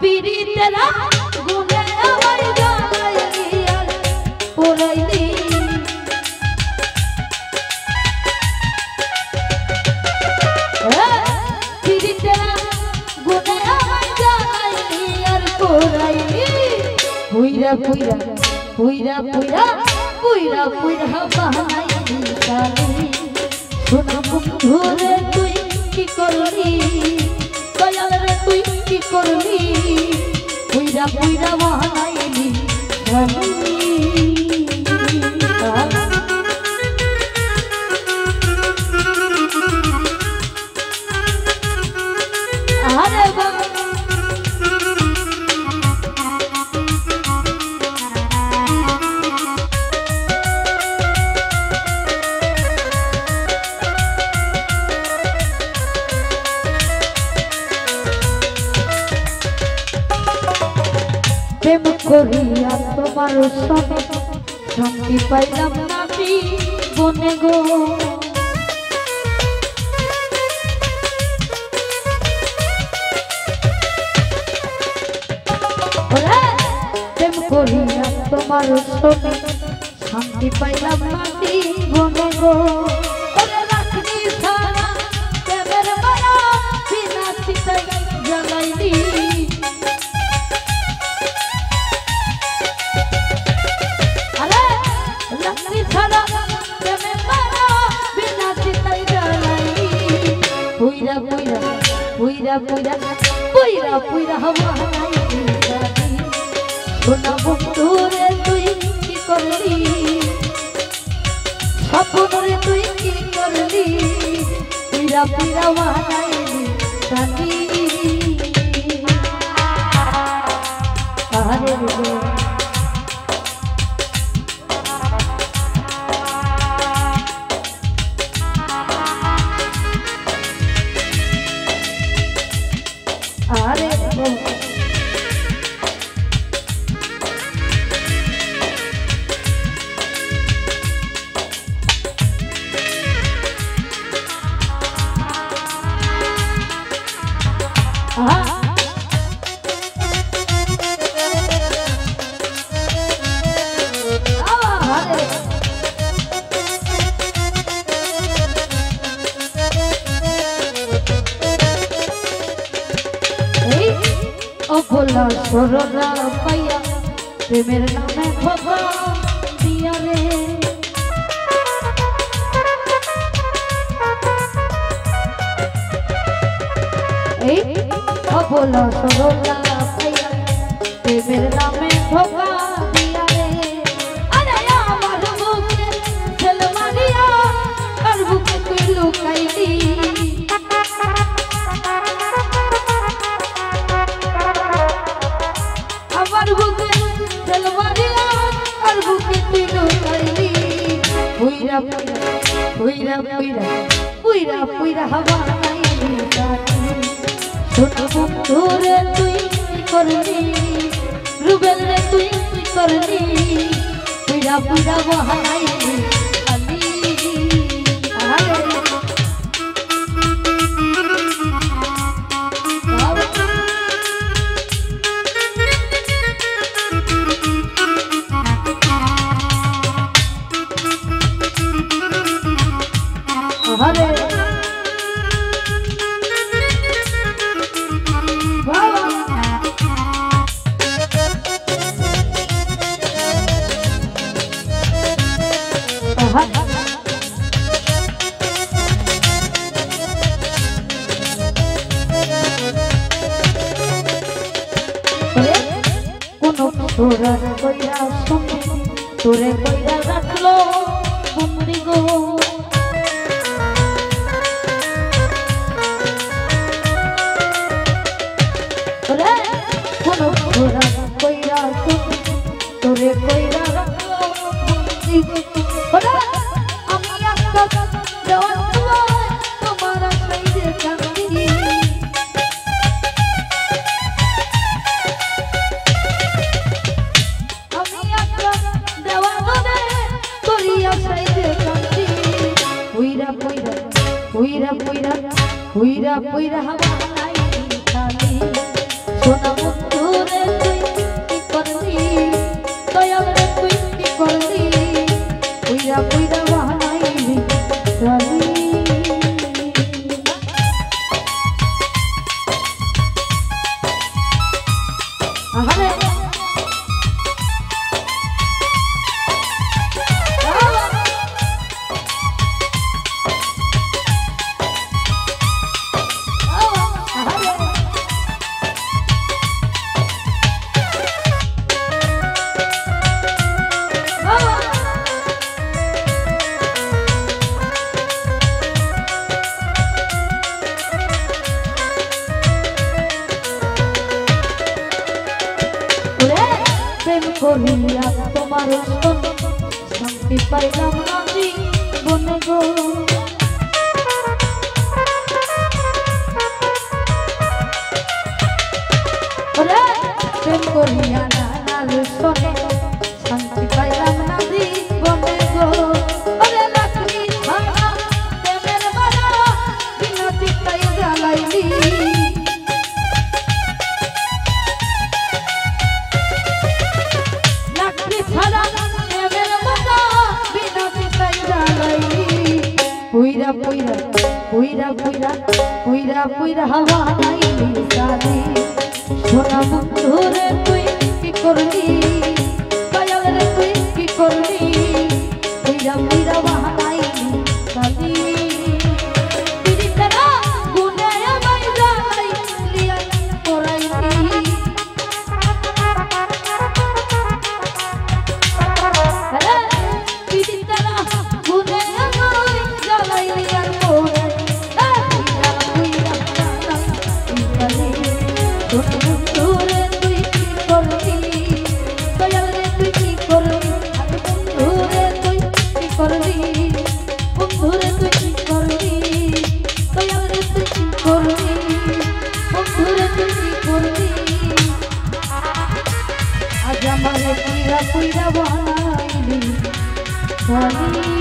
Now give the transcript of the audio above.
পিরিতেরা গুনে আমার জ্বালাইলি আর পোড়াইলি পিরিতেরা গুনে আমার জ্বালাইলি আর পোড়াইলি পুইরা পুইরা পুইরা পুইরা পুইরা পুইরা বানাইলি কালি সোনা বন্ধুরে তুই কি করলি দয়াল রে তুই কি করলি পুইরা পুইরা বানাইলি কালি আরে বাবা প্রেম করিয়া তোমার সঙ্গে শান্তি পাইলাম না বনে গো প্রেম করিয়া তোমার সঙ্গে শান্তি পাইলাম না বনে গো রাখনি সারা প্রেমের মায়া বিনা চিতাই জ্বালাইলি পুইরা পুইরা পুইরা পুইরা পুইরা পুইরা হওয়া সোনা বন্ধুরে তুই কি করলি স্বপ্নরে তুই কি করলি পুইরা পুইরা বানাইলি কালি আরে রে আরে অবলা সরলা পাইয়া প্রেমের নামে ভবা দিয়া রে এই অবলা সরলা পাইয়া প্রেমের নামে ভবা দিয়া রে আরে আমার বুকে ছেল মারিয়া আর বুকে তুই লুকাইলি পুইরা পুইরা পুইরা পুইরা পুইরা হওয়া নাইলি কালি সোনা বন্ধুরে তুই কি করলি রুবেল রে তুই কি করলি পুইরা পুইরা হওয়া নাইলি কালি আরে হরে বাবা কোন তোরা কইরা সঙ্গে তোরে কইরা রাখলো বন্দি গো তোরা কইরা তোরে কইরা রাখলো আমি একটা দেওয়ান তোমার সাইডে কান্দি আমি একটা দেওয়ান তোরিয়া সাইডে কান্দি পুইরা পুইরা পুইরা পুইরা পুইরা পুইরা হওয়া নাইলি কালি সোনা আহারে প্রেম করিয়া তোমার শান্তি পাইলাম না জীবনে গো প্রেম করিয়া নানার শোনে শান্তি পাইলাম না জীবনে গো ওরে লাকড়ি ভাঙা প্রেমের বাড়া বিনা চিন্তায় জ্বালাইলি পুইরা পুইরা পুইরা পুইরা পুইরা পুইরা হাওয়া নাইলি সাদি সোনা বন্ধুরে তুই কি করলি দয়াল রে তুই কি করলি পুইরা পুইরা হাওয়া নাইলি সাদি তিরিতেরা গুনে আমায় জ্বালাইলি পরাইলি তিরিতেরা গুনে আজ আমার পুইরা পুইরা বানাইলি